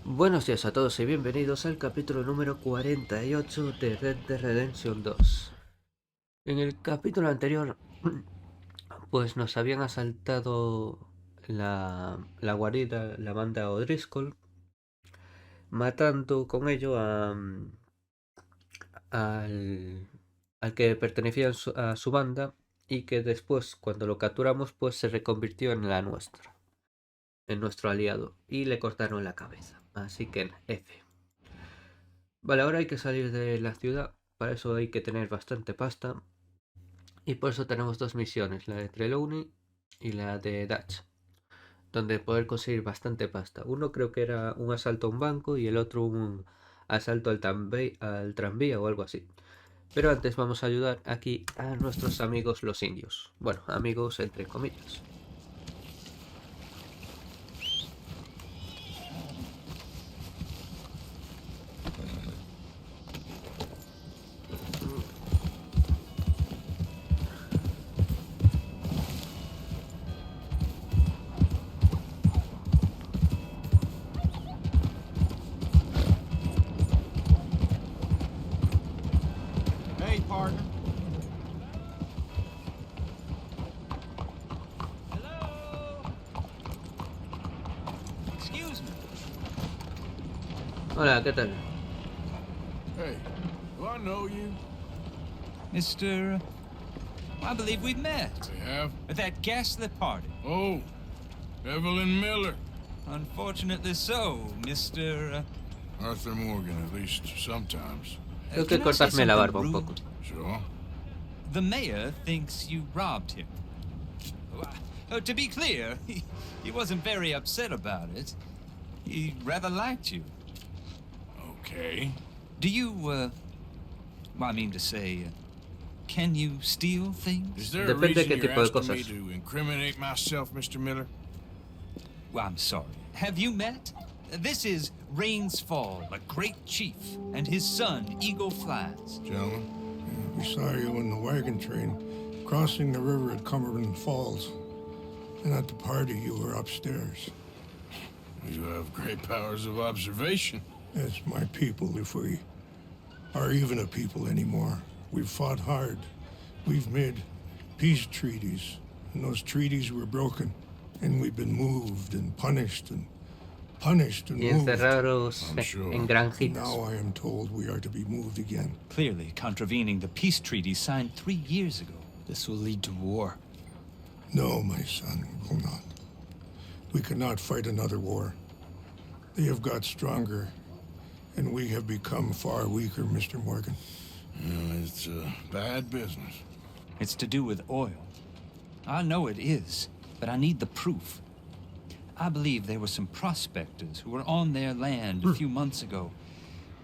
Buenos días a todos y bienvenidos al capítulo número 48 de Red Dead Redemption 2. En el capítulo anterior, pues nos habían asaltado la guarida, la banda O'Driscoll, matando con ello al que pertenecía a su banda y que después, cuando lo capturamos, pues se reconvirtió en la nuestra, en nuestro aliado, y le cortaron la cabeza. Así que F. Vale, ahora hay que salir de la ciudad. Para eso hay que tener bastante pasta. Y por eso tenemos dos misiones, la de Trelawney y la de Dutch, donde poder conseguir bastante pasta. Uno creo que era un asalto a un banco y el otro un asalto al tranvía o algo así. Pero antes vamos a ayudar aquí a nuestros amigos los indios. Bueno, amigos entre comillas. Hey, partner. Hello. Excuse me. Hola, ¿qué tal? Hey, do I know you? Mr. I believe we've met We have? at that ghastly party. Oh, Evelyn Miller. Unfortunately so, Mr. Arthur Morgan, at least sometimes. Tengo que Can I say cortarme la barba something un poco. rude? Sure. The mayor thinks you robbed him. To be clear, he wasn't very upset about it. He rather liked you. Okay. Do you, well, I mean to say, can you steal things? Is there a Depende reason qué you're tipo de asking me cosas. to incriminate myself, Mr. Miller? Well, I'm sorry. Have you met? This is Rains Fall, a great chief, and his son, Eagle Flies. Gentlemen? We saw you in the wagon train crossing the river at Cumberland Falls. And at the party, you were upstairs. You have great powers of observation. As my people, if we are even a people anymore. We've fought hard. We've made peace treaties. And those treaties were broken. And we've been moved and punished and punished and Y moved. encerraros I'm sure. en granjitas. Now I am told we are to be moved again. Clearly contravening the peace treaty signed 3 years ago. This will lead to war. No, my son, it will not. We cannot fight another war. They have got stronger, and we have become far weaker, Mr. Morgan. It's bad business. It's to do with oil. I know it is, but I need the proof. I believe there were some prospectors who were on their land a few months ago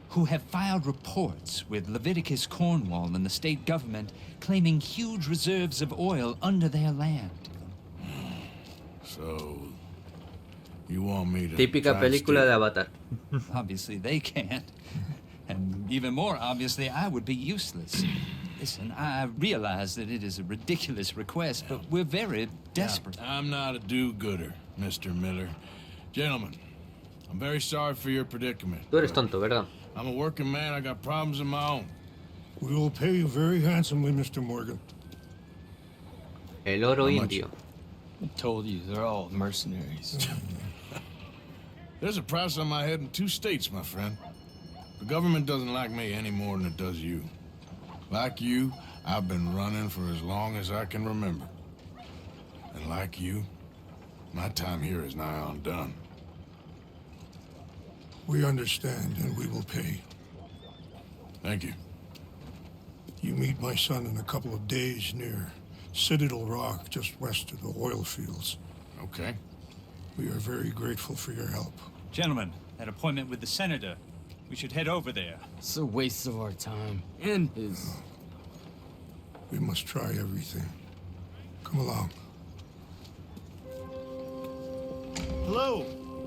who have filed reports with Leviticus Cornwall and the state government claiming huge reserves of oil under their land. So, you want me to Típica try and película de steal- Avatar. Obviously, they can't. And even more obviously, I would be useless. Listen, I realize that it is a ridiculous request, but we're very desperate. I'm not a do-gooder, Mr. Miller. Gentlemen, I'm very sorry for your predicament. Tú eres tonto, ¿verdad? I'm a working man. I got problems of my own. We will pay you very handsomely, Mr. Morgan. El oro How much? indio. I told you, they're all mercenaries. There's a price on my head in 2 states, my friend. The government doesn't like me any more than it does you. Like you, I've been running for as long as I can remember. And like you, my time here is nigh on done. We understand, and we will pay. Thank you. You meet my son in a couple of days near Citadel Rock, just west of the oil fields. Okay. We are very grateful for your help. Gentlemen, that appointment with the senator. We should head over there. It's a waste of our time. And his. We must try everything. Come along. Hello,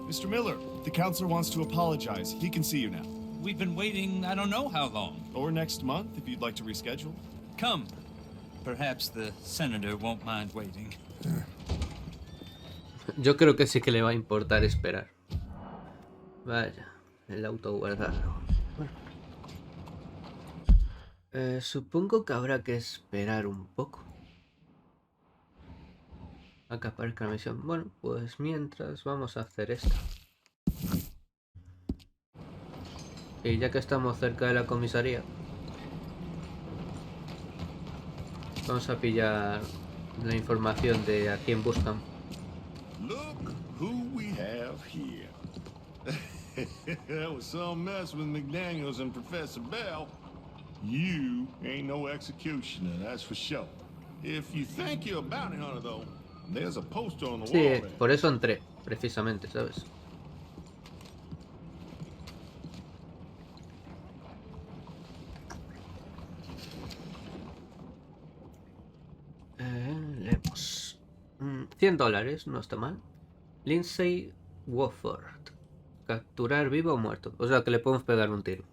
Mr. Miller. The counselor wants to apologize. He can see you now. We've been waiting I don't know how long. Or next month, if you'd like to reschedule. Come. Perhaps the senator won't mind waiting. Yo creo que sí que le va a importar esperar. Vaya, el auto guardado. Bueno. Supongo que habrá que esperar un poco a que aparezca la misión. Bueno, pues mientras vamos a hacer esto. Y ya que estamos cerca de la comisaría, vamos a pillar la información de a quién buscan. Look who we have here. That was some mess with McDaniels and Professor Bell. You ain't no executioner, that's for sure. If you think you're a bounty hunter, though, there's a poster on the wall Sí, there. por eso entré, precisamente, ¿sabes? Leemos. $100, no está mal. Lindsay Wofford. Capturar vivo o muerto. O sea que le podemos pegar un tiro.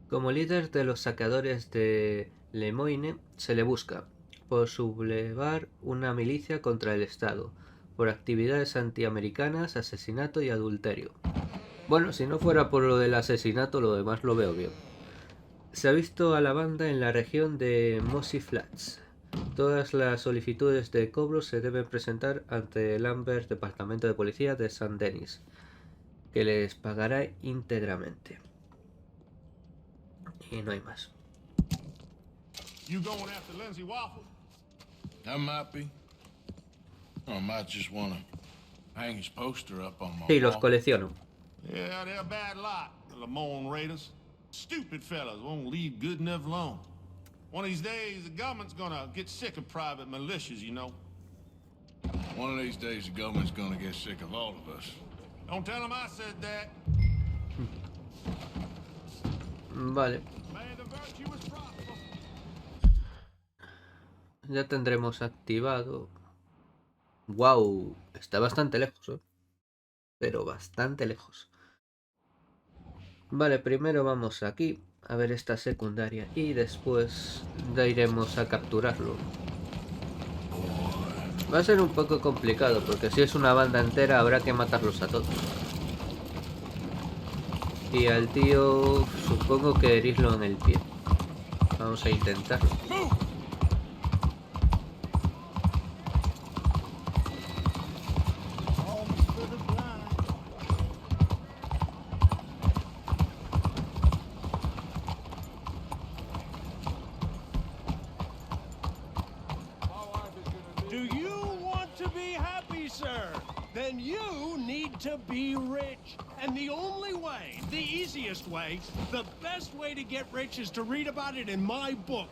Como líder de los saqueadores de Lemoyne, se le busca por sublevar una milicia contra el Estado, por actividades antiamericanas, asesinato y adulterio. Bueno, si no fuera por lo del asesinato, lo demás lo veo bien. Se ha visto a la banda en la región de Mossy Flats. Todas las solicitudes de cobro se deben presentar ante el Amber Departamento de Policía de San Denis, que les pagará íntegramente. Y no hay más. You going after Lindsay Waffle? I might be. Or I might just wanna hang his poster up on my Sí, los wall. colecciono. Yeah, they're a bad lot, the Lamone Raiders. Stupid fellas won't leave good enough alone. One of these days, the government's gonna get sick of private militias, you know. One of these days, the government's gonna get sick of all of us. Don't tell them I said that. Vale. May the virtuous prosper. Ya tendremos activado. Wow, está bastante lejos, ¿eh? Pero bastante lejos. Vale, primero vamos aquí a ver esta secundaria y después iremos a capturarlo. Va a ser un poco complicado porque si es una banda entera habrá que matarlos a todos. Y al tío supongo que herirlo en el pie. Vamos a intentarlo. Do you want to be happy, sir? Then you need to be rich. And the only way, the easiest way, the best way to get rich is to read about it in my book.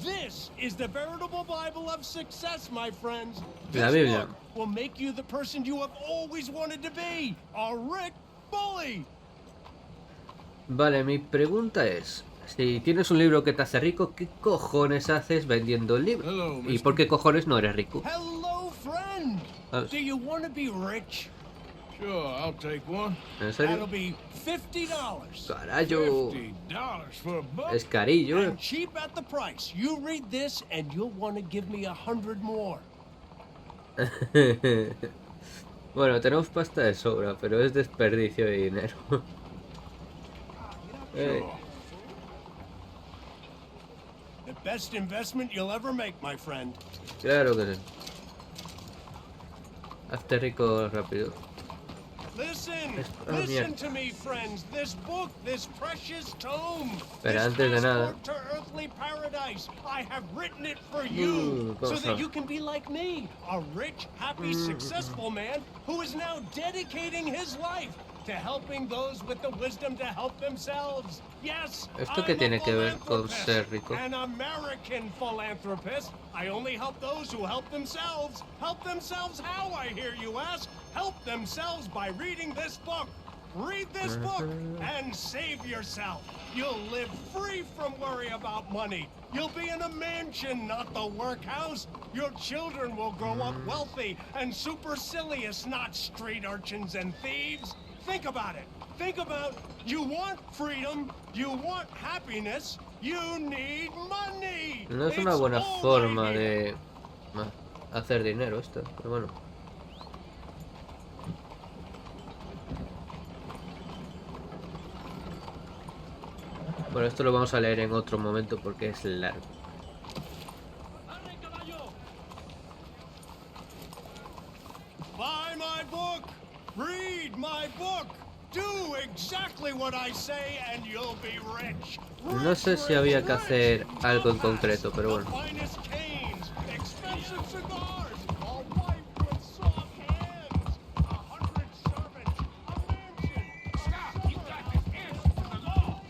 This is the veritable Bible of success, my friends. La This Biblia. book will make you the person you have always wanted to be, a rich bully. Vale, mi pregunta es, si tienes un libro que te hace rico, ¿qué cojones haces vendiendo el libro? Hello, ¿Y mister. por qué cojones no eres rico? Hello, friend. Ah. Do you want to be rich? Sure, I'll take one. ¿En That'll serio? be $50. Carayo, $50 for a book? es carillo, And cheap at the price. You read this and you'll want to give me 100 more. Bueno, tenemos pasta de sobra, pero es desperdicio de dinero. The best investment you'll ever make, my friend. Claro que sí. Hazte rico rápido. Listen, Ah, listen mierda. to me, friends. This book, this precious tome, Pero this antes de nada- passport to earthly paradise, I have written it for you, so vamos that a- you can be like me, a rich, happy, successful man who is now dedicating his life to helping those with the wisdom to help themselves. Yes, ¿Esto qué I'm a tiene que ver con philanthropist, ser rico? an American philanthropist. I only help those who help themselves. Help themselves how, I hear you ask? Help themselves by reading this book. Read this book and save yourself. You'll live free from worry about money. You'll be in a mansion, not the workhouse. Your children will grow up wealthy and supercilious, not street urchins and thieves. Think about it. Think about, you want freedom, you want happiness, you need money. No es una It's buena all forma right here. de hacer dinero esto, pero bueno. Bueno, esto lo vamos a leer en otro momento porque es largo. Buy my book. Read my book. Do exactly what I say and you'll be rich. No sé si había que hacer algo en concreto, pero bueno. Finest canes, expensive cigars, all white with soft hands, 100 servants, a mansion. Stop! You got this answer to the law.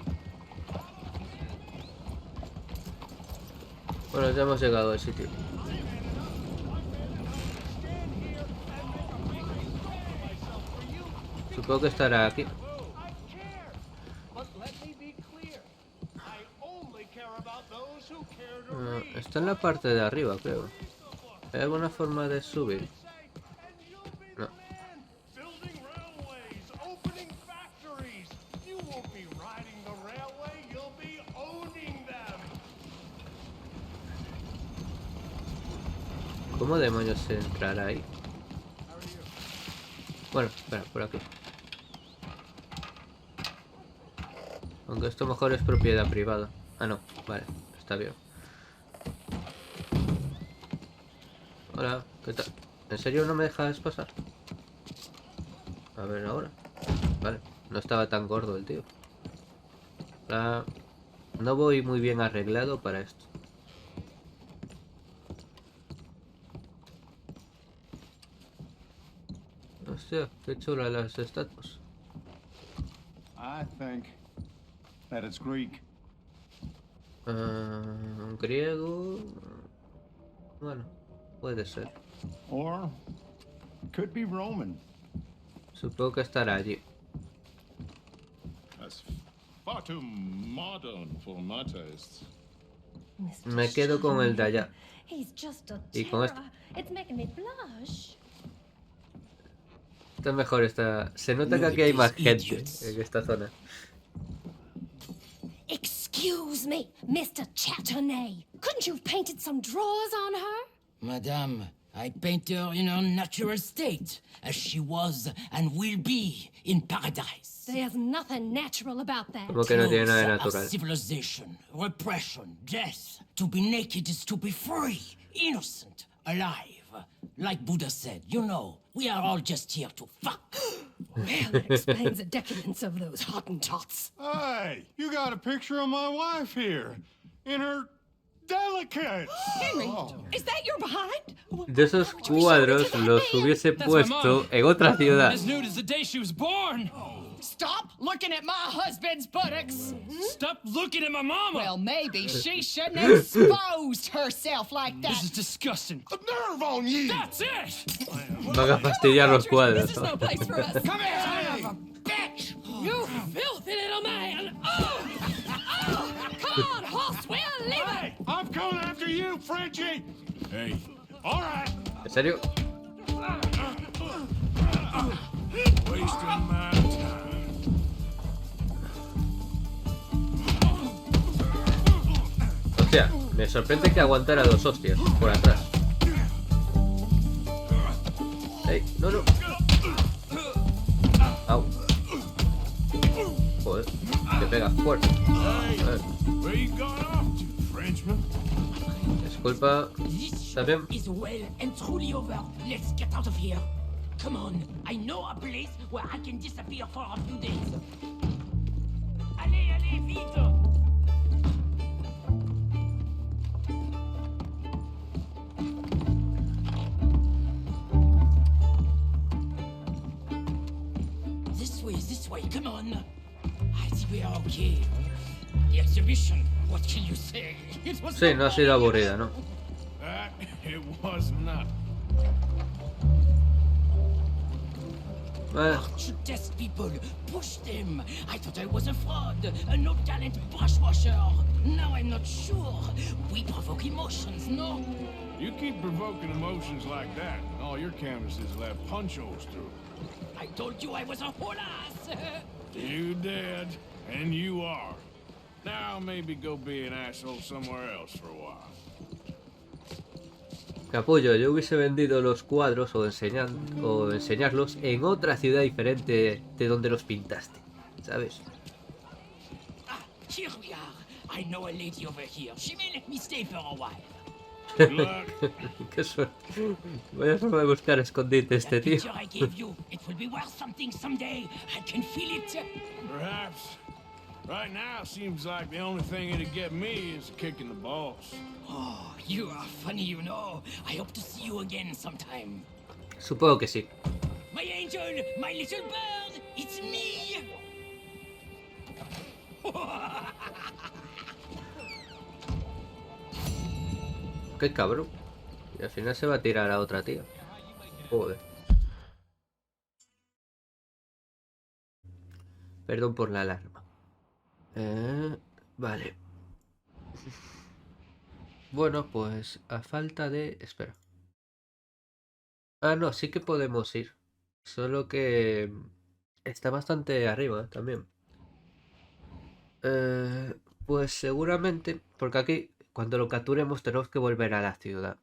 Bueno, ya hemos llegado al sitio. Supongo que estará aquí. Está en la parte de arriba, creo. ¿Hay alguna forma de subir? No. ¿Cómo demonios se entrará ahí? Bueno, espera, por aquí. Aunque esto mejor es propiedad privada. Ah, no, vale, está bien. Hola, ¿qué tal? ¿En serio no me dejas pasar? A ver ahora. Vale, no estaba tan gordo el tío. Hola. No voy muy bien arreglado para esto. Hostia, qué chula las estatuas. I think that it's Greek. Griego. Bueno, puede ser. Or could be Roman. Supongo que estará allí. That's far too modern for my tastes. Me quedo con el de allá. He's just a Y con este. terror. It's making me blush. Está mejor esta. Se nota que aquí hay más gente en esta zona. Excuse me, Mr. Chatterley. Couldn't you have painted some drawers on her? Madame, I paint her in her natural state, as she was and will be in paradise. There's nothing natural about that. Como que no tiene nada de Clothes natural. are civilization, repression, death. To be naked is to be free, innocent, alive. Like Buddha said, you know, we are all just here to fuck. Well, that explains the decadence of those Hottentots. Hey, you got a picture of my wife here. In her delicate. Henry, is that your behind? De esos cuadros los hubiese puesto en otra ciudad. As nude as the day she was born. Stop looking at my husband's buttocks. Stop looking at my mama. Well, maybe she shouldn't have exposed herself like that. This is disgusting. The nerve on you. That's it. Van a fastidiar los cuadros. This is no place for us. Come here, son of a bitch! You filthy little man! Oh! Oh! Come on, horse, we'll leave it! I'm coming after you, Frenchie. Hey, All right. ¿En serio? wasting my time. Hostia, me sorprende que aguantara dos hostias por atrás. ¡Ey! ¡No, no! ¡Au! Joder, te pega fuerte. Where you got off to, Frenchman? Disculpa. ¿Está bien? Is well and truly over. Let's get out of here. Come on, I know a place where I can disappear for a few days. Allez, allez, vite! This way, come on. I think we are okay. The exhibition, what can you say? It was Sí, no ha sido aburrida, ¿no? That it was not. Bueno, Test people, push them. I thought I was a fraud, a no-talent brush washer. Now I'm not sure. We provoke emotions, no? You keep provoking emotions like that, and all your canvases will have punch holes through. I told you I was a whole ass. You did, and you are. Now maybe go be an asshole somewhere else for a while. capullo, yo hubiese vendido los cuadros o enseñarlos en otra ciudad diferente de donde los pintaste, ¿sabes? Here we are. I know a lady over here. She may let me stay for a while. Qué suerte. Vaya forma de buscar escondite este tío. Picture I gave you, it will be worth something someday. I can feel it. Perhaps. Right now, seems like the only thing it'd get me is kicking the balls. Oh, you are funny, you know. I hope to see you again sometime. Supongo que sí. My angel, my little bird, it's me. Qué cabrón. Y al final se va a tirar a otra tía. Joder. Perdón por la alarma. Vale. Bueno, pues a falta de... Espera. Ah, no, sí que podemos ir. Solo que... está bastante arriba también. Pues seguramente... Porque aquí, cuando lo capturemos, tenemos que volver a la ciudad.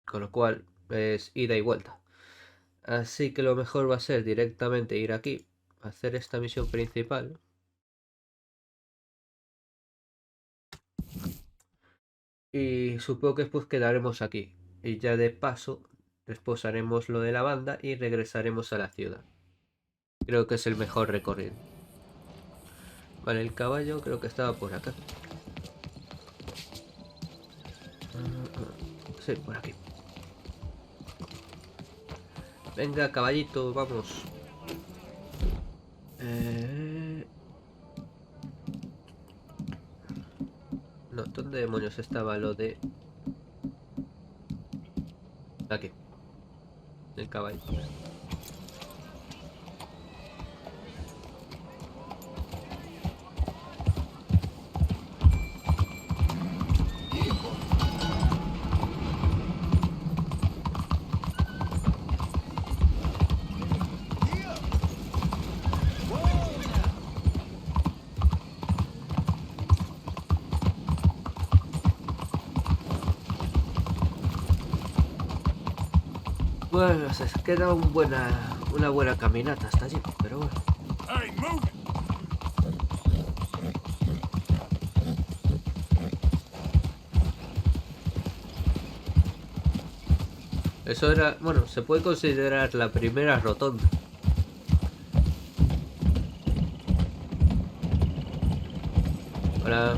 Con lo cual, es ida y vuelta. Así que lo mejor va a ser directamente ir aquí. Hacer esta misión principal. Y supongo que después quedaremos aquí. Y ya de paso, después haremos lo de la banda y regresaremos a la ciudad. Creo que es el mejor recorrido. Vale, el caballo creo que estaba por acá. Sí, por aquí. Venga, caballito, vamos. No, ¿dónde demonios estaba lo de...? Aquí. El caballo. Bueno, se queda una buena caminata hasta allí, pero bueno. Eso era, bueno, se puede considerar la primera rotonda. Hola.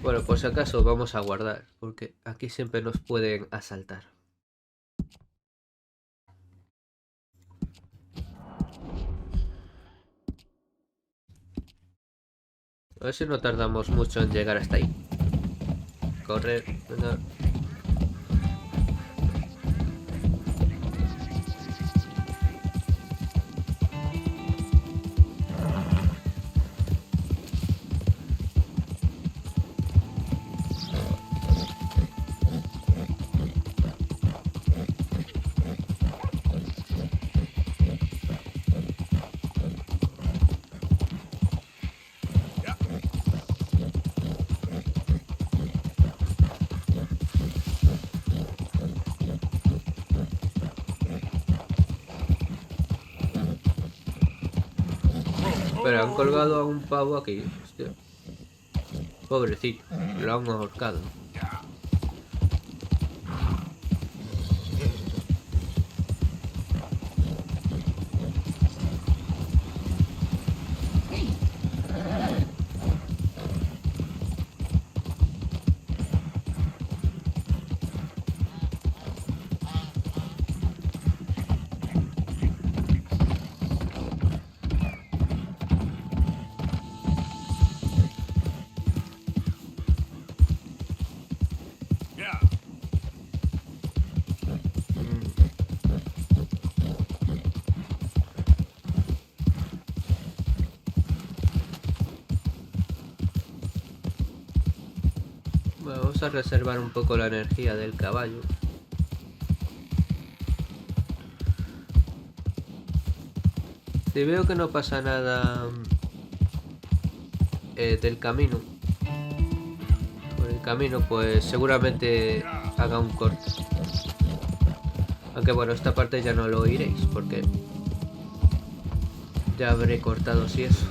Bueno, por si acaso vamos a guardar, porque aquí siempre nos pueden asaltar. A ver si no tardamos mucho en llegar hasta ahí. Correr, venga. Pero han colgado a un pavo aquí, hostia. Pobrecito, lo han ahorcado. Vamos a reservar un poco la energía del caballo. Si veo que no pasa nada del camino, por el camino, pues seguramente haga un corte. Aunque bueno, esta parte ya no lo oiréis porque ya habré cortado si eso.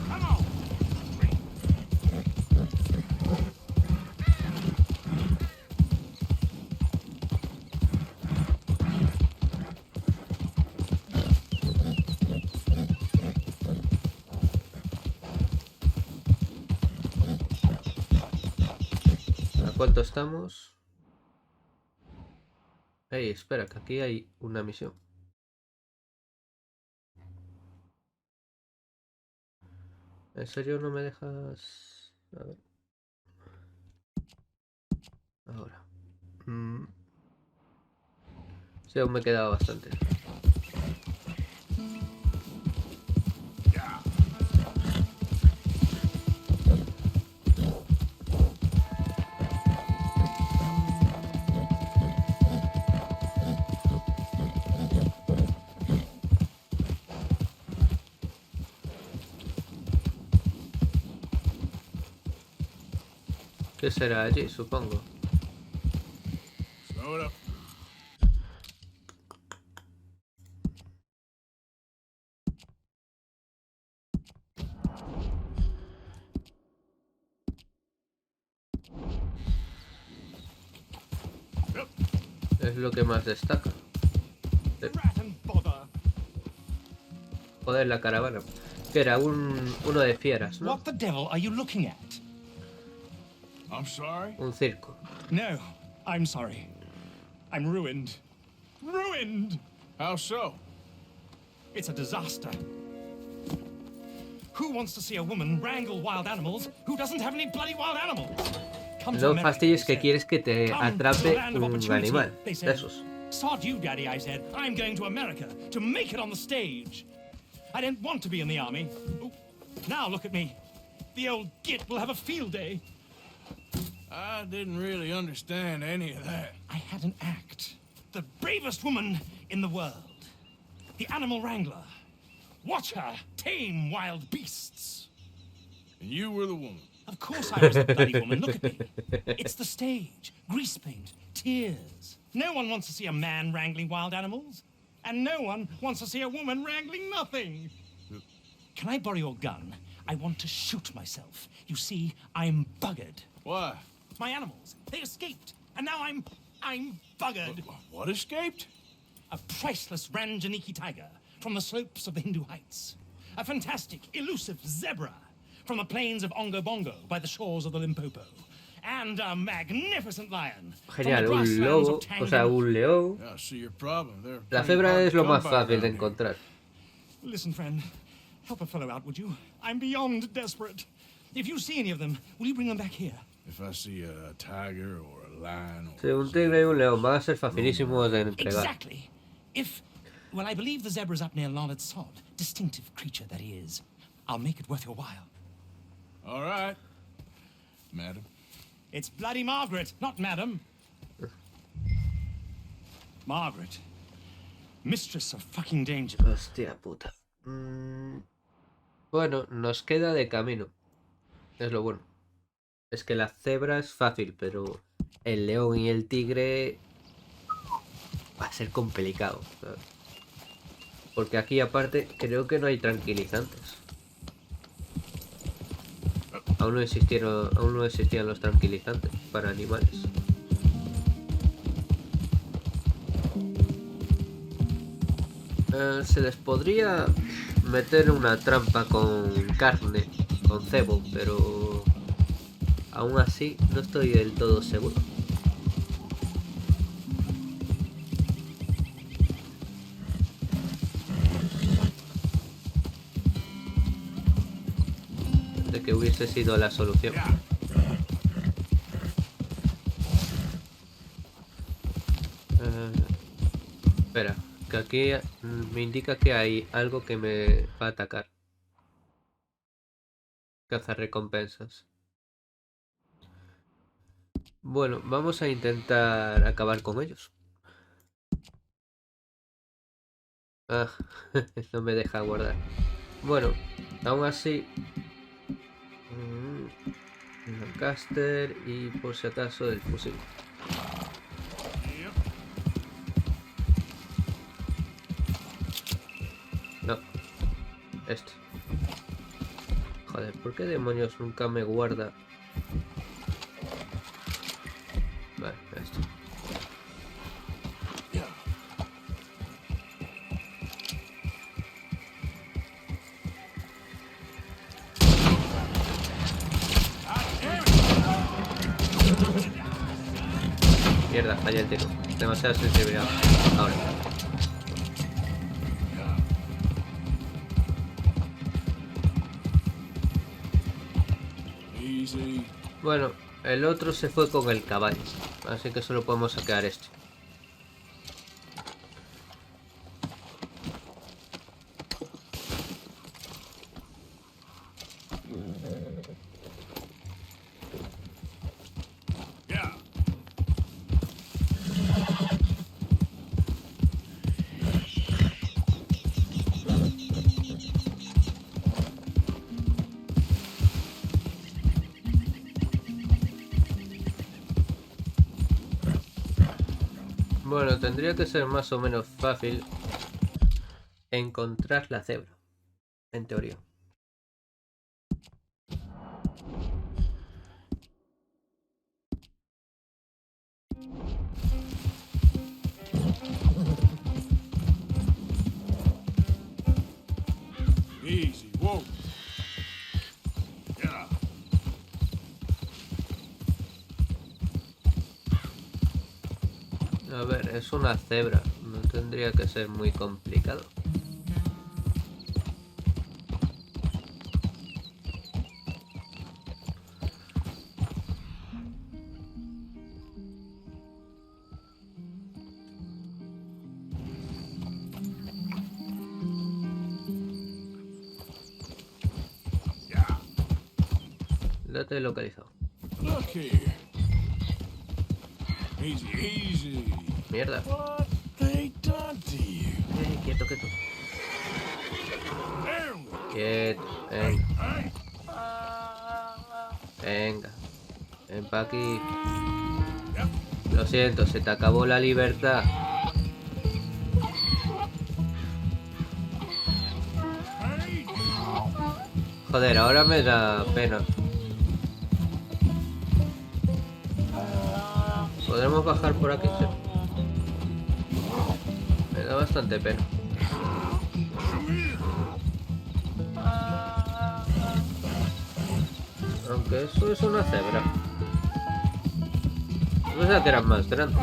¿A cuánto estamos? Hey, espera, que aquí hay una misión. ¿En serio no me dejas? A ver. Ahora. Sí, aún me quedaba bastante. ¿Qué será allí? Supongo. Slow it up. Es lo que más destaca. Joder, la caravana. Que era uno de fieras, ¿no? What the devil are you looking at? I'm sorry? Un circo. No, I'm sorry. I'm ruined. Ruined! How so? It's a disaster. Who wants to see a woman wrangle wild animals who doesn't have any bloody wild animals? No fastidies que quieres que te atrape un animal de esos. Sod you, Daddy, I said. I'm going to America to make it on the stage. I didn't want to be in the army. Ooh, now look at me. The old git will have a field day. I didn't really understand any of that. I had an act. The bravest woman in the world. The animal wrangler. Watch her tame wild beasts. And you were the woman. Of course I was the bloody woman. Look at me. It's the stage. Grease paint. Tears. No one wants to see a man wrangling wild animals. And no one wants to see a woman wrangling nothing. Can I borrow your gun? I want to shoot myself. You see, I'm buggered. Why? My animals, they escaped. And now I'm buggered. What escaped? A priceless Ranjaniki tiger from the slopes of the Hindu Heights. A fantastic, elusive zebra from the plains of Ongo Bongo by the shores of the Limpopo. And a magnificent lion. Genial, un lobo, o sea, un león. Yeah, I see your problem. They're La pretty cebra hard es to lo come más by fácil de around here. encontrar. Listen, friend. Help a fellow out, would you? I'm beyond desperate. If you see any of them, will you bring them back here? If I see a tiger or a lion or... Sí, un tigre y un león van a ser facilísimos de entregar. Exactly. If... Well, I believe the zebra's up near Larned Sod. Distinctive creature that he is. I'll make it worth your while. All right, madam. It's bloody Margaret, not madam. Margaret. Mistress of fucking danger. Hostia puta. Bueno, nos queda de camino. Es lo bueno. Es que la cebra es fácil, pero el león y el tigre va a ser complicado, ¿sabes? Porque aquí aparte creo que no hay tranquilizantes. Aún no existían los tranquilizantes para animales. Se les podría meter una trampa con carne, con cebo, pero aún así no estoy del todo seguro. De que hubiese sido la solución. Espera, que aquí me indica que hay algo que me va a atacar. Cazar recompensas. Bueno, vamos a intentar acabar con ellos. Ah, no me deja guardar. Bueno, aún así... el caster y por si acaso el fusil. Este. Joder, ¿por qué demonios nunca me guarda? Vale, esto. Mierda, falla el tiro. Demasiada sensibilidad. Ahora. Bueno, el otro se fue con el caballo, así que solo podemos saquear este. Bueno, tendría que ser más o menos fácil encontrar la cebra, en teoría. Easy, whoa. Yeah. A ver, es una cebra, no tendría que ser muy complicado. Ya te he localizado. Look here. Easy, easy. Mierda. What they done to you? Quieto, quieto. Quieto, venga. Venga. Ven pa' aquí. Lo siento, se te acabó la libertad. Joder, ahora me da pena. ¿Podremos bajar por aquí? Sí. Me da bastante pena. Aunque eso es una cebra. No pensaba que eran más grandes.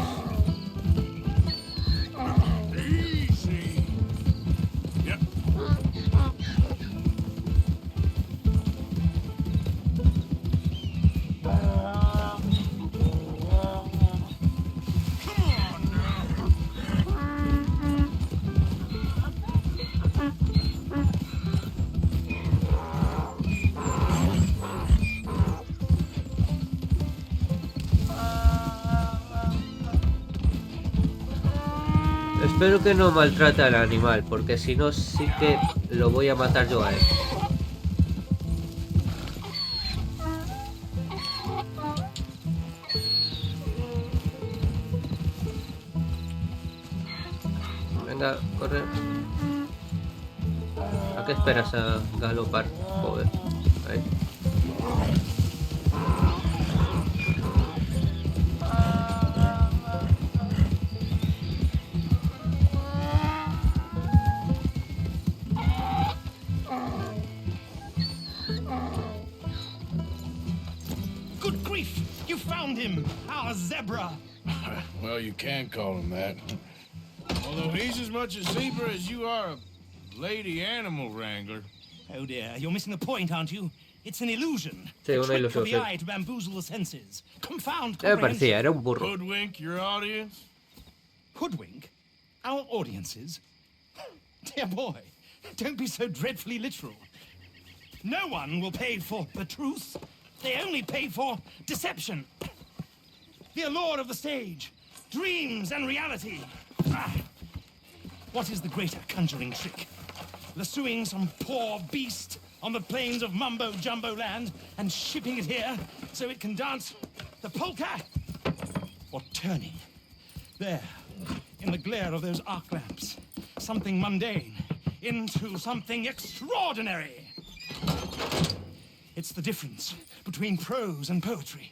Espero que no maltrate al animal, porque si no sí que lo voy a matar yo a él. Venga, corre. ¿A qué esperas a galopar? Joder. Ahí. Good grief! You found him! Our zebra! Well, you can call him that. Although he's as much a zebra as you are a lady animal wrangler. Oh dear, you're missing the point, aren't you? It's an illusion. Sí, A una trick for ilusión, the sí. eye to bamboozle the senses. Confound Me parecía, comprehension. era un burro. Hoodwink your audience? Hoodwink? Our audiences? Dear boy, don't be so dreadfully literal. No one will pay for the truth. They only pay for deception. The allure of the stage, dreams and reality. Ah. What is the greater conjuring trick? Lassoing some poor beast on the plains of mumbo-jumbo land and shipping it here so it can dance the polka? Or turning, there, in the glare of those arc lamps, something mundane into something extraordinary. It's the difference between prose and poetry.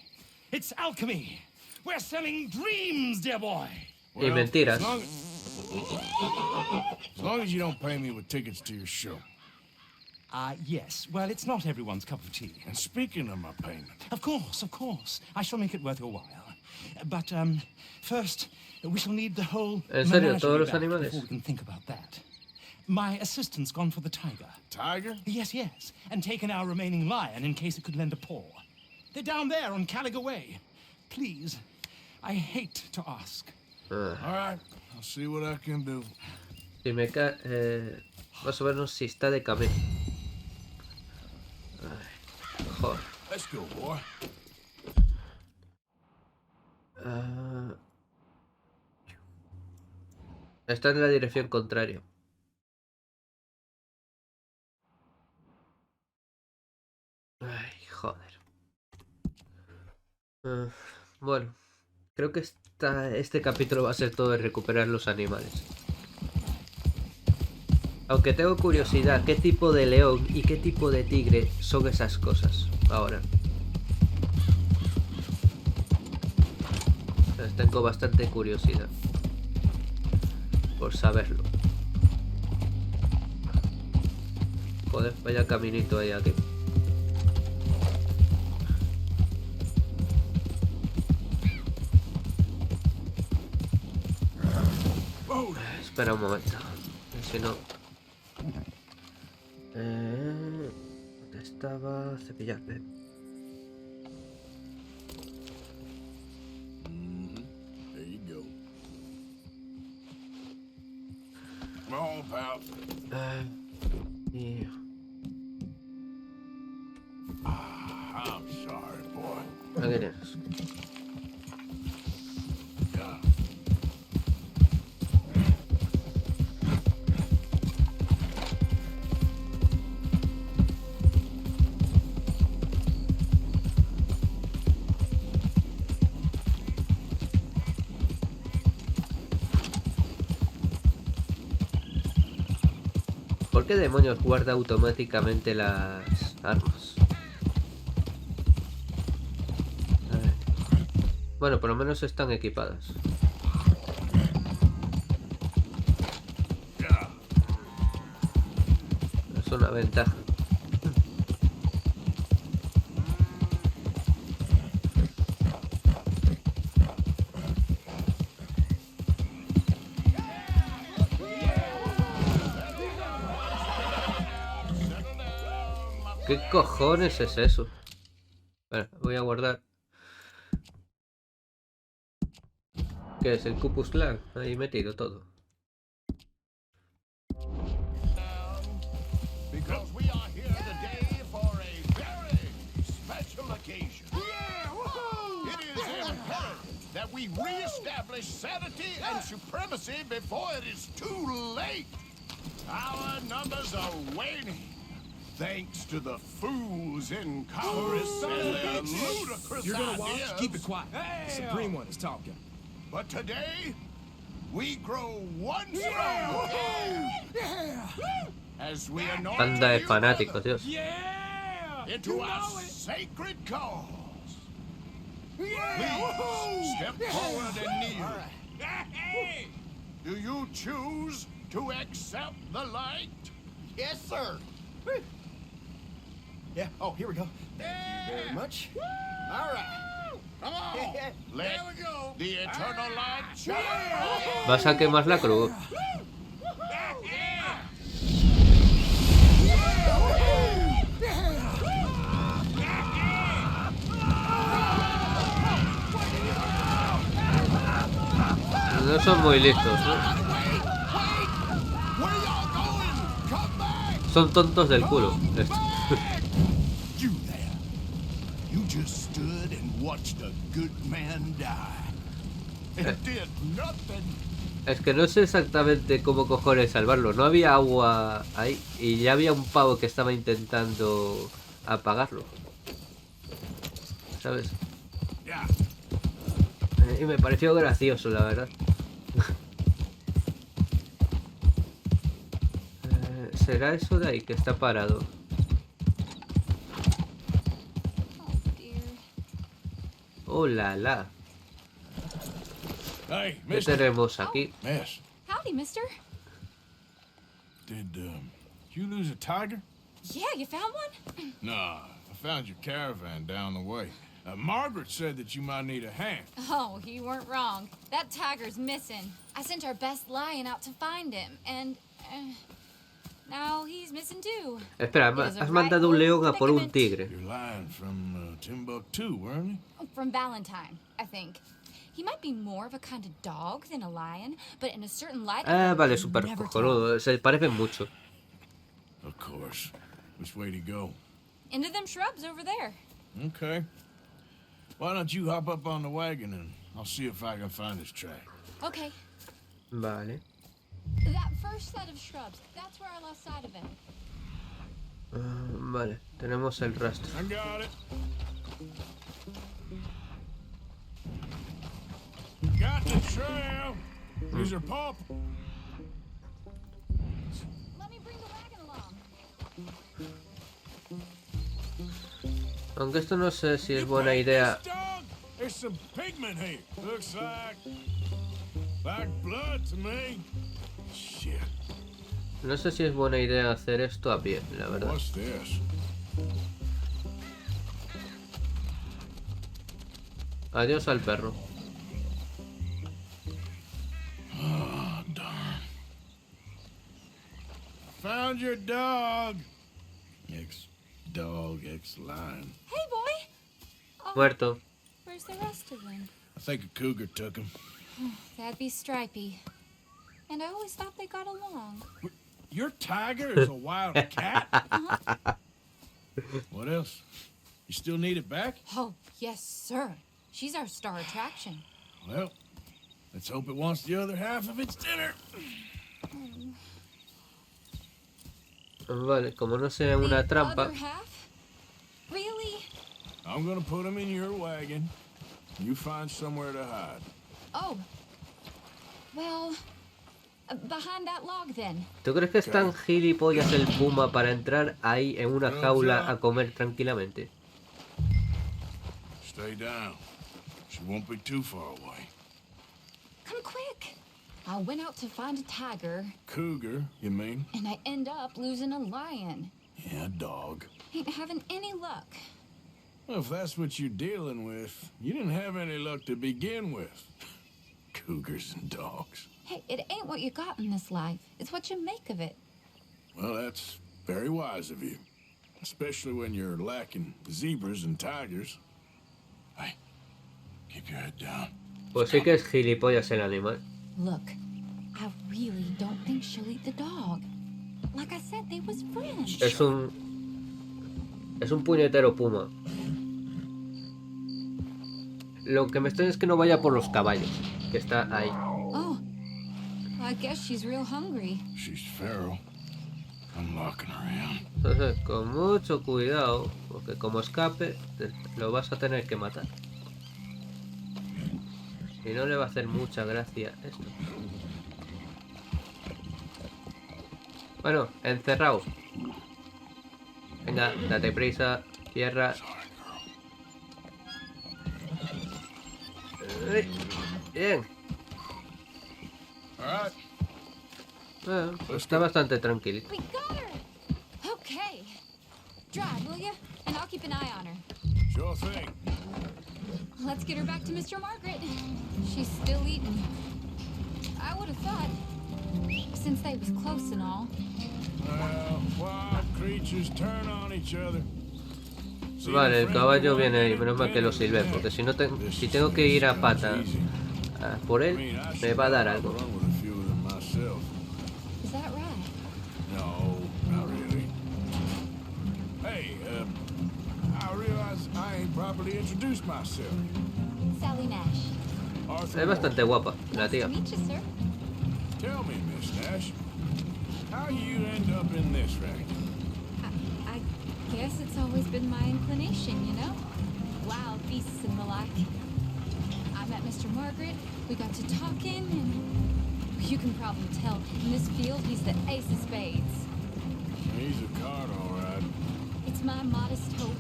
It's alchemy. We're selling dreams, dear boy. Y mentiras. As long as you don't pay me with tickets to your show. Yes. Well, it's not everyone's cup of tea. And speaking of my payment... Of course. I shall make it worth your while. But, first, we shall need the whole... ¿En serio? ¿Todos los back animales? before we can think about that. My assistant's gone for the tiger. Tiger? Yes. And taken our remaining lion in case it could lend a paw. They're down there on Caliga Way. Please, I hate to ask. All right, I'll see what I can do. Si me cae... más o menos si está de camino. Ay, joder. Let's go, boy. Está en la dirección contraria. Ay, joder. Bueno, creo que este capítulo va a ser todo de recuperar los animales. Aunque tengo curiosidad, ¿qué tipo de león y qué tipo de tigre son esas cosas ahora? Tengo bastante curiosidad por saberlo. Joder, vaya caminito hay aquí. Espera un momento. Si no... ¿dónde estaba? Cepillarme. There you go. Come on, pal. Yeah. I'm sorry, boy. Aquí tienes. ¿Por qué demonios guarda automáticamente las armas? A ver. Bueno, por lo menos están equipadas. Es una ventaja. ¿Qué cojones es eso? Bueno, voy a guardar. ¿Qué es el Ku Clan? Ahí metido todo. Because we are here today for a very special occasion. It is imperative that we re-establish sanity and supremacy before it is too late. Our numbers are waning. Thanks to the fools in Congress and their ludicrous You're gonna watch? ideas. Keep it quiet. The Supreme One is talking. But today, we grow one stronger. As we anoint Banda de you fanáticos, Dios. into our sacred cause. Please step forward and kneel. Do you choose to accept the light? Yes, sir. Yeah. Oh, here we go. Thank you very much. All right. Come on. Let the eternal light shine. ¿Vas a quemar la cruz? No son muy listos, ¿no? Son tontos del culo. You there. You just stood and watched a good man die. And did nothing. Es que no sé exactamente cómo cojones salvarlo. No había agua ahí y ya había un pavo que estaba intentando apagarlo. ¿Sabes? Y me pareció gracioso, la verdad. ¿Será eso de ahí que está parado? Oh, la la. Hey, ¿Qué mister. tenemos aquí? Miss, Howdy, mister. did you lose a tiger? Yeah, you found one? Nah, I found your caravan down the way. Margaret said that you might need a hand. Oh, you weren't wrong. That tiger's missing. I sent our best lion out to find him, and now he's missing too. Espera, has mandado un león a por un tigre. You're lying from Timbuktu, weren't you? From Valentine, I think. He might be more of a kind of dog than a lion, but in a certain light. Ah, vale, super cojonudo. Se parecen mucho. Of course. Which way to go? Into them shrubs over there. Okay. Why don't you hop up on the wagon and I'll see if I can find his track. Okay. Vale. That first set of shrubs, that's where I lost sight of him. Vale, tenemos el rastro. I got it. Got the trail. These are pulp. Let me bring the wagon along. Aunque esto no sé si es buena idea. There's some pigment here. Looks like blood to me. Shit. No sé si es buena idea hacer esto a pie, la verdad. What's this? Adiós al perro. Oh, darn. Found your dog. Ex-dog, ex-lion. Hey, boy. Oh, Muerto. where's the rest of them? I think a cougar took him. That'd be Stripey. And I always thought they got along. Your tiger is a wild cat? What else? You still need it back? Oh, yes, sir. She's our star attraction. Well, let's hope it wants the other half of its dinner. Vale, como no sea una trampa. Other half? Really? I'm gonna put him in your wagon. You find somewhere to hide. Oh. Well, behind that log then. ¿Tú crees que es tan gilipollas el puma para entrar ahí en una jaula a comer tranquilamente? Stay down. She won't be too far away. Come quick. I went out to find a tiger. Cougar, you mean? And I end up losing a lion. Yeah, dog. Ain't having any luck. Well, if that's what you're dealing with, you didn't have any luck to begin with. Cougars and dogs. Hey, it ain't what you got in this life. It's what you make of it. Well, that's very wise of you. Especially when you're lacking zebras and tigers. Hey, keep your head down. Pues sí que es gilipollas el animal. Look, I really don't think she'll eat the dog. Like I said, they was friends. Es un puñetero puma. Lo que me extraña es que no vaya por los caballos, que está ahí. Oh, I guess she's real hungry. She's feral. I'm locking her in. Entonces, con mucho cuidado, porque como escape, lo vas a tener que matar. Y no le va a hacer mucha gracia esto. Bueno, encerrado. Venga, date prisa, cierra. Bien. Bueno, pues está bastante tranquilito. We got her. Okay. Drive, will you? And I'll keep an eye on her. Sure thing. Let's get her back to Mr. Margaret. She's still eating. I would have thought, since they was close and all. Well, wild creatures turn on each other. Vale, el caballo viene ahí, menos mal que lo silbé, porque si no si tengo que ir a pata por él, me va a dar algo. Is that right? No, not really. Hey, I realize I ain't properly introduced myself. Sally Nash. Es bastante guapa, la tía. Nice to meet you, sir. Tell me, Miss Nash, how you end up in this racket? I guess it's always been my inclination, you know? Wild beasts and the like. I met Mr. Margaret, we got to talking, and you can probably tell, in this field he's the ace of spades. He's a card, all right. It's my modest hope.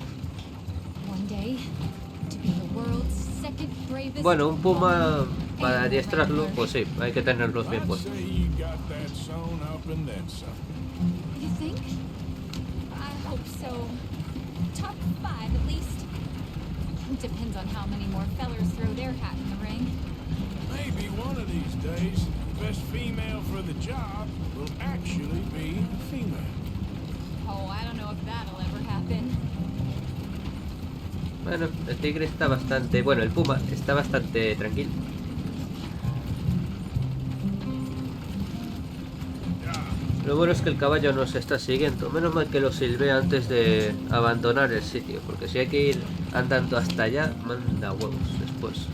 One day, to be the world's second bravest. Bueno, un puma para adiestrarlo, pues sí, hay que tenerlos bien I'd puestos. say you got that sewn up and then some. You think? I hope so. Top 5 at least. Depends on how many more fellers throw their hat in the ring. Maybe one of these days, the best female for the job will actually be a female. Oh, I don't know if that'll ever happen. Bueno, el tigre está bastante... Bueno, el puma está bastante tranquilo. Lo bueno es que el caballo nos está siguiendo. Menos mal que lo silbé antes de abandonar el sitio, porque si hay que ir andando hasta allá, manda huevos después.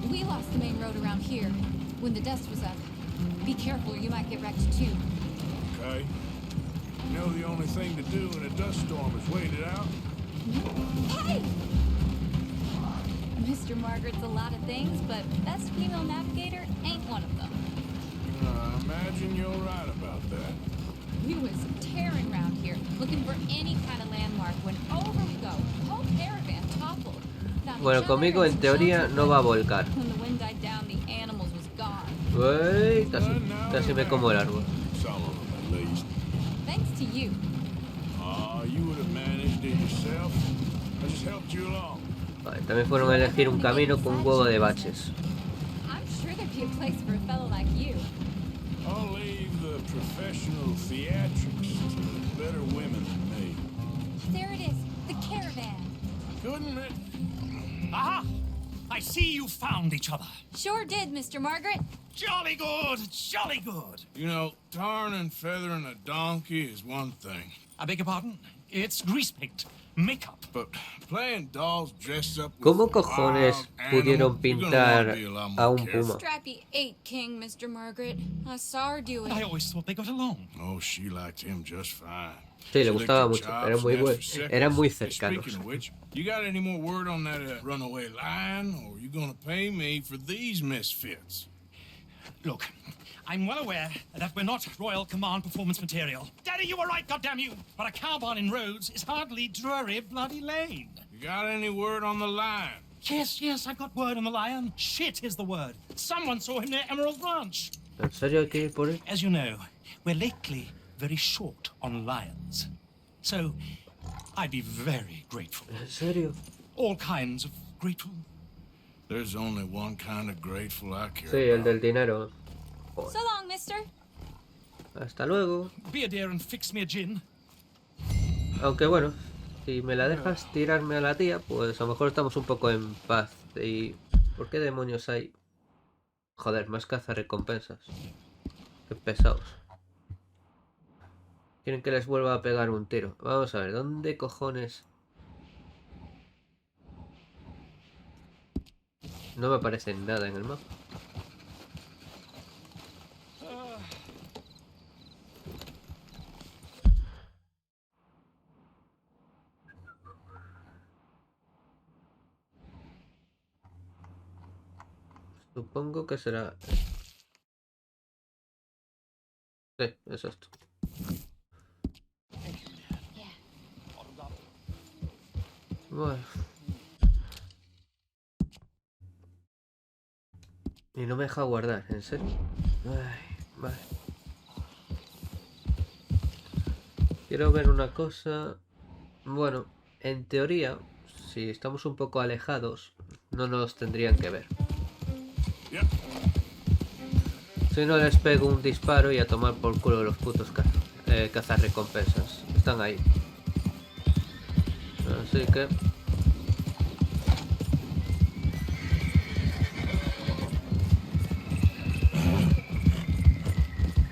We lost the main road around here when the dust was up. Be careful or you might get wrecked too. Okay. You know the only thing to do in a dust storm is wait it out? Hey! Mr. Margaret's a lot of things, but best female navigator ain't one of them. I imagine you're right about that. We was tearing around here, looking for any kind of landmark when over we go. Whole caravan toppled. Bueno, conmigo en teoría no va a volcar. When the wind died down, the animals was gone. Uy, casi me como el árbol. Some of them, at least. Thanks to you. You would have managed it yourself. I just helped you along. Vale, también fueron a elegir un camino con un huevo de baches. I'm sure there'd be a place for a fellow like you. I'll leave the professional theatrics to better women than me. There it is, the caravan. Couldn't it? Aha! I see you found each other. Sure did, Mr. Margaret. Jolly good, jolly good. You know, tarring and feathering a donkey is one thing. I beg your pardon? It's grease paint, makeup. But playing dolls dressed up with ¿Cómo cojones pudieron pintar a un puma? Strappy ate King, Mr. Margaret. I saw her do it. I always thought they got along. Oh, she liked him just fine. Sí, le gustaba mucho, era muy bueno, eran muy cercanos. Speaking of which, you got any more word on that runaway lion, or are you gonna pay me for these misfits? Look, I'm well aware that we're not Royal Command performance material. Daddy, you were right, goddamn you! But a cowbarn in Rhodes is hardly Drury Bloody Lane. You got any word on the lion? Yes, I've got word on the lion. Shit is the word. Someone saw him near Emerald Ranch. ¿En serio hay que ir por él? As you know, we're lately very short on lions. So, I'd be very grateful. ¿En serio? All kinds of grateful. There's only one kind of grateful I care Sí, el about. del dinero. So long, mister. Hasta luego. Be a dear and fix me a gin. Aunque bueno, si me la dejas tirarme a la tía, pues a lo mejor estamos un poco en paz. ¿Y por qué demonios hay? Joder, más cazarrecompensas. Qué pesados. Quieren que les vuelva a pegar un tiro. Vamos a ver, ¿dónde cojones? No me aparece nada en el mapa. Supongo que será... Sí, es esto. Bueno. Y no me deja guardar, ¿en serio? Ay, vale. Quiero ver una cosa... Bueno, en teoría, si estamos un poco alejados, no nos tendrían que ver. Si no les pego un disparo y a tomar por culo los putos cazarrecompensas. Están ahí. Así que...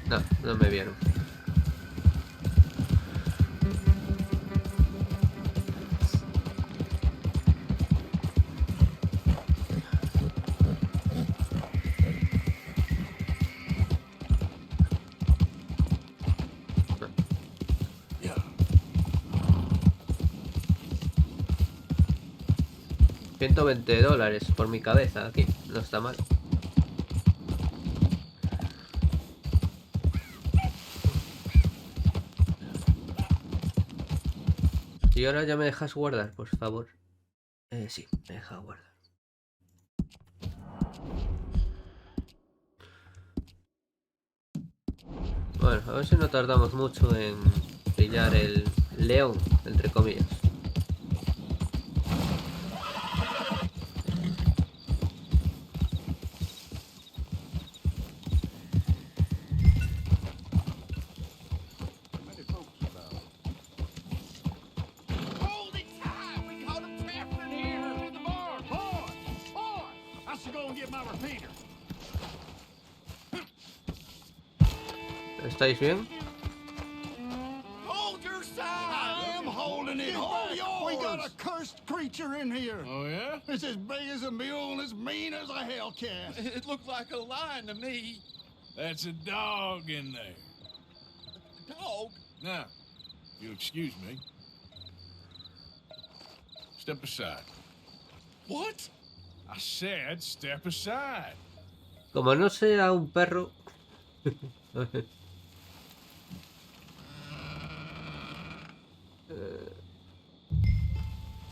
No, no me vieron. $120 por mi cabeza aquí. No está mal. Y ahora ya me dejas guardar, por favor. Sí, me deja guardar. Bueno, a ver si no tardamos mucho en pillar el león, entre comillas. ¿Estáis bien? Hold your side! I am holding it. Hold yours! We got a cursed creature in here. Oh, yeah? It's as big as a mule and as mean as a hellcat. It looked like a lion to me. That's a dog in there. Dog? Now, if you'll excuse me. Step aside. What? I said step aside. Como no sea un perro...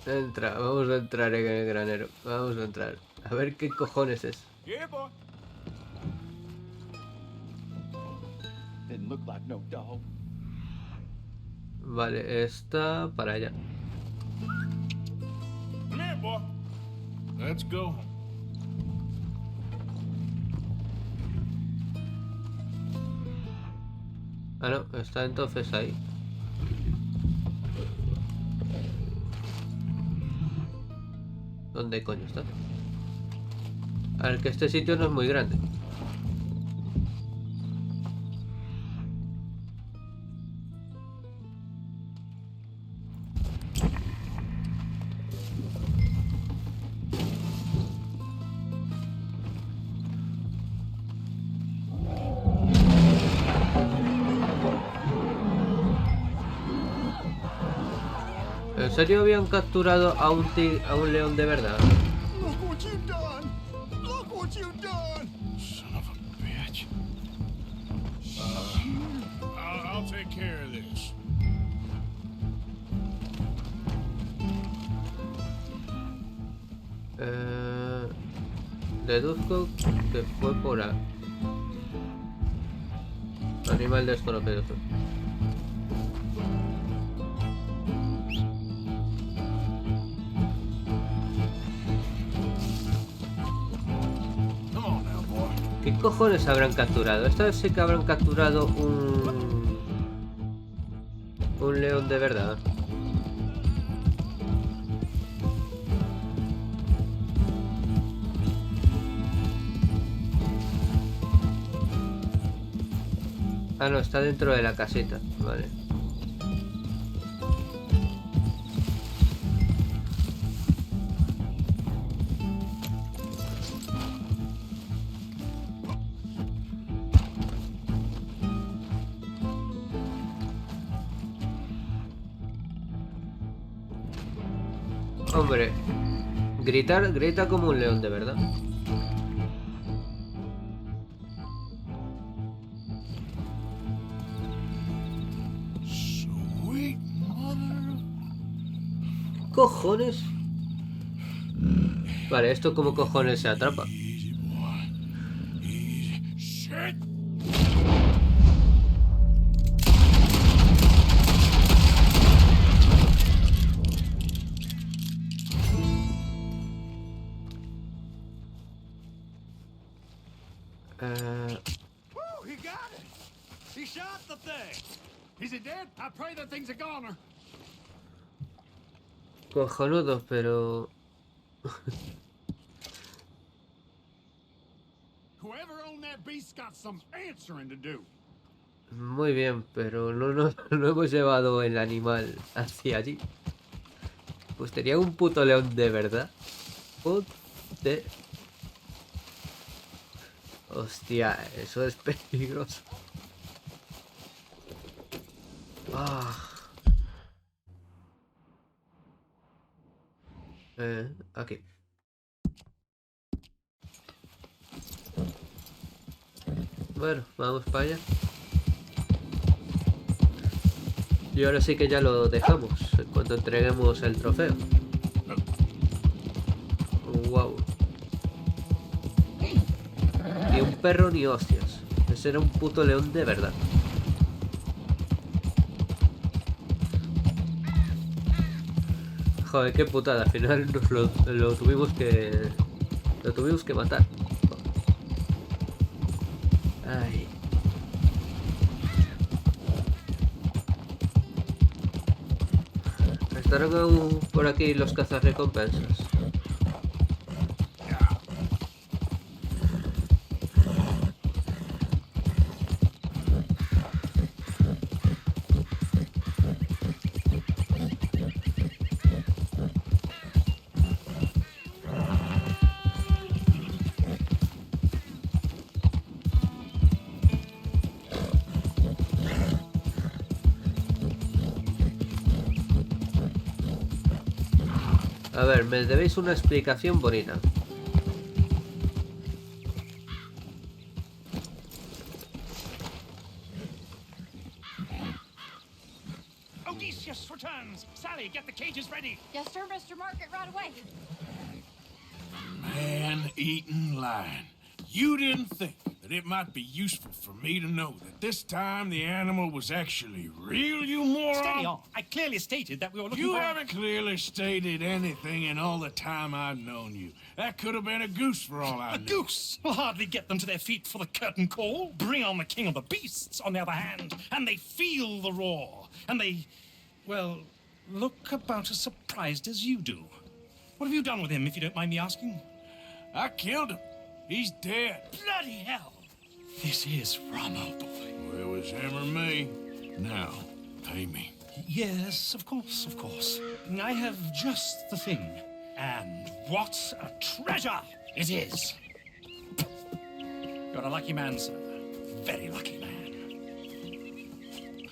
Entra, vamos a entrar en el granero. Vamos a entrar. A ver qué cojones es. Yeah, boy. Didn't look like no dog. Vale, está para allá. Come here, boy. Let's go. Ah, no, está entonces ahí. ¿Dónde coño está? A ver, que este sitio no es muy grande. ¿En serio habían capturado a un león de verdad? Look what you've done! Look what you've done! Son of a bitch. I'll take care of this. Deduzco que fue por ahí. Animal desconocido. ¿Qué cojones habrán capturado? Esta vez sí que habrán capturado un león de verdad. Ah, no, está dentro de la casita. Vale. Hombre, grita como un león de verdad. Sweet mother. ¿Qué cojones? Vale, ¿esto cómo cojones se atrapa? Easy, boy. Easy. Shit. Woo, he got it! He shot the thing! Is it dead? I pray that thing's a goner. Cojonudo, pero... Whoever owned that beast got some answering to do. Muy bien, pero no hemos llevado el animal hacia allí. Pues tenía un puto león de verdad. Joder. Hostia, eso es peligroso. Aquí. Bueno, vamos para allá. Y ahora sí que ya lo dejamos cuando entreguemos el trofeo. Wow. Ni un perro ni hostias. Ese era un puto león de verdad. Joder, qué putada. Al final nos lo tuvimos que... Lo tuvimos que matar. Ay. Estarán aún por aquí los cazarrecompensas. A ver, me debéis una explicación bonita. Odysseus returns. Sally, get the cages ready. Yes, sir, Mr. Market, right away. Man-eating lion. You didn't think that it might be useful for me to know that this time the animal was actually real, you moron? Steady on. I clearly stated that we were looking You for... haven't clearly stated anything in all the time I've known you. That could have been a goose for all I know. A goose will hardly get them to their feet for the curtain call. Bring on the king of the beasts, on the other hand, and they feel the roar. And they, well, look about as surprised as you do. What have you done with him, if you don't mind me asking? I killed him. He's dead. Bloody hell! This is Ramo, boy. Well, it was him or me. Now, pay me. Yes, of course, of course. I have just the thing. And what a treasure it is! You're a lucky man, sir. Very lucky man.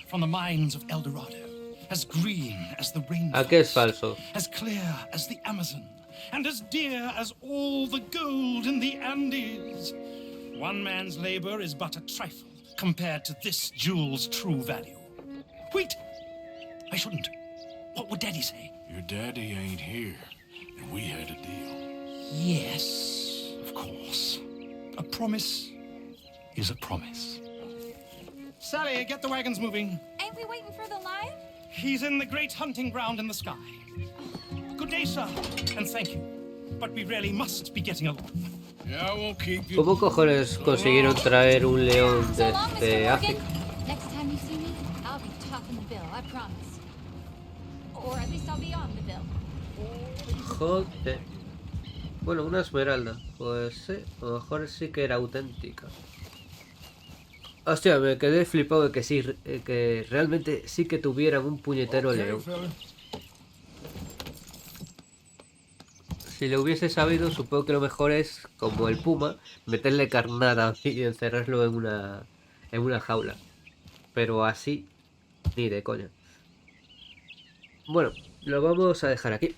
From the mines of El Dorado, as green as the rainforest. Aquí es falso. As clear as the Amazon, and as dear as all the gold in the Andes. One man's labor is but a trifle compared to this jewel's true value. Wait! I shouldn't. What would Daddy say? Your daddy ain't here, and we had a deal. Yes, of course. A promise is a promise. Sally, get the wagons moving. Ain't we waiting for the lion? He's in the great hunting ground in the sky. Good day, sir, and thank you. But we really must be getting along. Yeah, I won't keep you. ¿Cómo cojones consiguieron traer un león desde África? Next time you see me, I'll be topping the bill, I promise. Or at least I'll be on the bill. Joder. Bueno, una esmeralda. Pues sí, a lo mejor sí que era auténtica. Hostia, me quedé flipado de que sí, que realmente sí que tuvieran un puñetero león. Si lo hubiese sabido, supongo que lo mejor es, como el puma, meterle carnada y encerrarlo en una jaula. Pero así, ni de coña. Bueno, lo vamos a dejar aquí.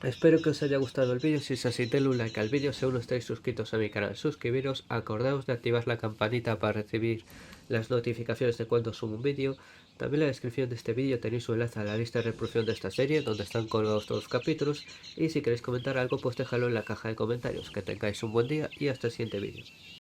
Espero que os haya gustado el vídeo. Si es así, denle un like al vídeo. Si aún no estáis suscritos a mi canal, suscribiros. Acordaos de activar la campanita para recibir las notificaciones de cuando subo un vídeo. También en la descripción de este vídeo tenéis un enlace a la lista de reproducción de esta serie, donde están colgados todos los capítulos. Y si queréis comentar algo, pues déjalo en la caja de comentarios. Que tengáis un buen día y hasta el siguiente vídeo.